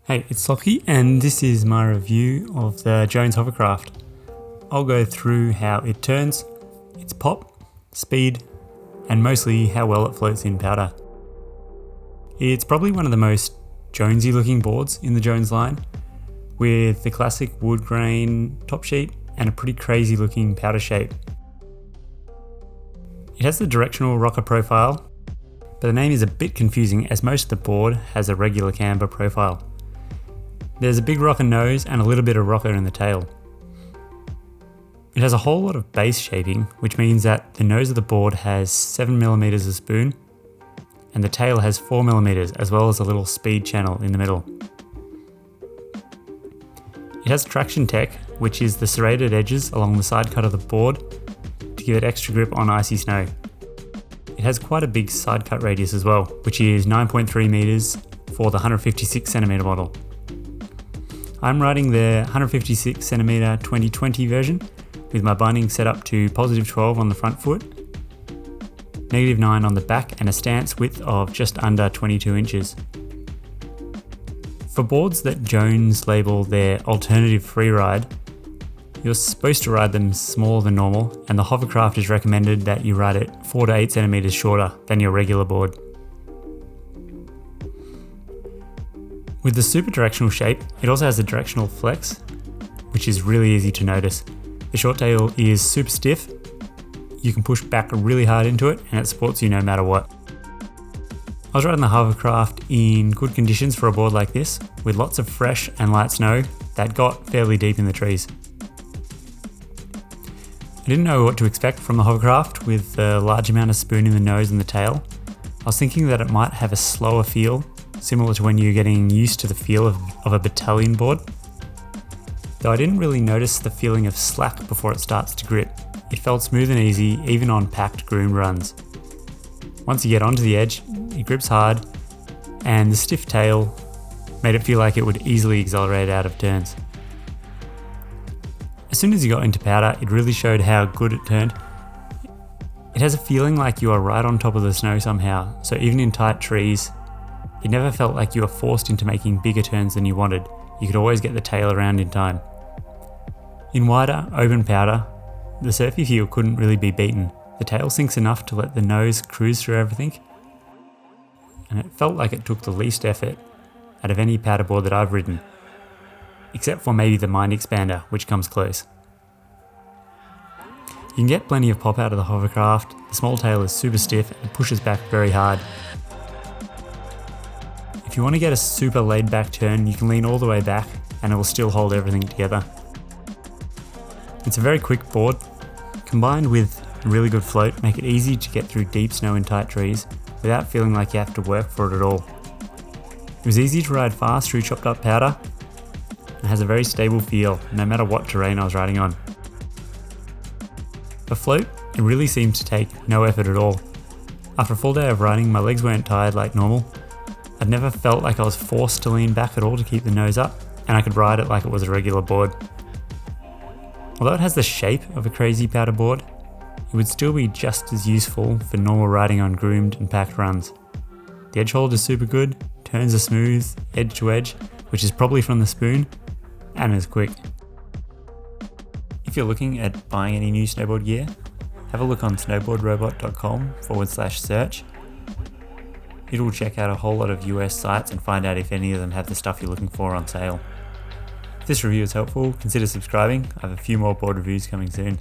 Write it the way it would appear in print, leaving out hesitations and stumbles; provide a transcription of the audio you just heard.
Hey, it's Lockie and this is my review of the Jones Hovercraft. I'll go through how it turns, its pop, speed, and mostly how well it floats in powder. It's probably one of the most Jonesy looking boards in the Jones line, with the classic wood grain top sheet and a pretty crazy looking powder shape. It has the directional rocker profile, but the name is a bit confusing as most of the board has a regular camber profile. There's a big rocker nose and a little bit of rocker in the tail. It has a whole lot of base shaping, which means that the nose of the board has 7mm of spoon and the tail has 4mm, as well as a little speed channel in the middle. It has traction tech, which is the serrated edges along the side cut of the board to give it extra grip on icy snow. It has quite a big side cut radius as well, which is 9.3 meters for the 156cm model. I'm riding the 156cm 2020 version with my binding set up to +12 on the front foot, -9 on the back, and a stance width of just under 22 inches. For boards that Jones label their alternative freeride, you're supposed to ride them smaller than normal, and the Hovercraft is recommended that you ride it 4 to 8 centimeters shorter than your regular board. With the super directional shape, it also has a directional flex, which is really easy to notice. The short tail is super stiff, you can push back really hard into it and it supports you no matter what. I was riding the Hovercraft in good conditions for a board like this, with lots of fresh and light snow that got fairly deep in the trees. I didn't know what to expect from the Hovercraft with the large amount of spoon in the nose and the tail. I was thinking that it might have a slower feel, similar to when you're getting used to the feel of a battalion board. Though I didn't really notice the feeling of slack before it starts to grip. It felt smooth and easy even on packed groomed runs. Once you get onto the edge, it grips hard, and the stiff tail made it feel like it would easily accelerate out of turns. As soon as you got into powder, it really showed how good it turned. It has a feeling like you are right on top of the snow somehow, so even in tight trees, it never felt like you were forced into making bigger turns than you wanted. You could always get the tail around in time. In wider, open powder, the surfy feel couldn't really be beaten. The tail sinks enough to let the nose cruise through everything, and it felt like it took the least effort out of any powder board that I've ridden, except for maybe the Mind Expander, which comes close. You can get plenty of pop out of the Hovercraft. The small tail is super stiff and pushes back very hard. If you want to get a super laid back turn, you can lean all the way back and it will still hold everything together. It's a very quick board, combined with a really good float, make it easy to get through deep snow and tight trees without feeling like you have to work for it at all. It was easy to ride fast through chopped up powder and has a very stable feel no matter what terrain I was riding on. For float, it really seemed to take no effort at all. After a full day of riding, my legs weren't tired like normal. I'd never felt like I was forced to lean back at all to keep the nose up, and I could ride it like it was a regular board. Although it has the shape of a crazy powder board, it would still be just as useful for normal riding on groomed and packed runs. The edge hold is super good, turns are smooth, edge to edge, which is probably from the spoon, and is quick. If you're looking at buying any new snowboard gear, have a look on snowboardrobot.com/search. It will check out a whole lot of US sites and find out if any of them have the stuff you're looking for on sale. If this review is helpful, consider subscribing. I have a few more board reviews coming soon.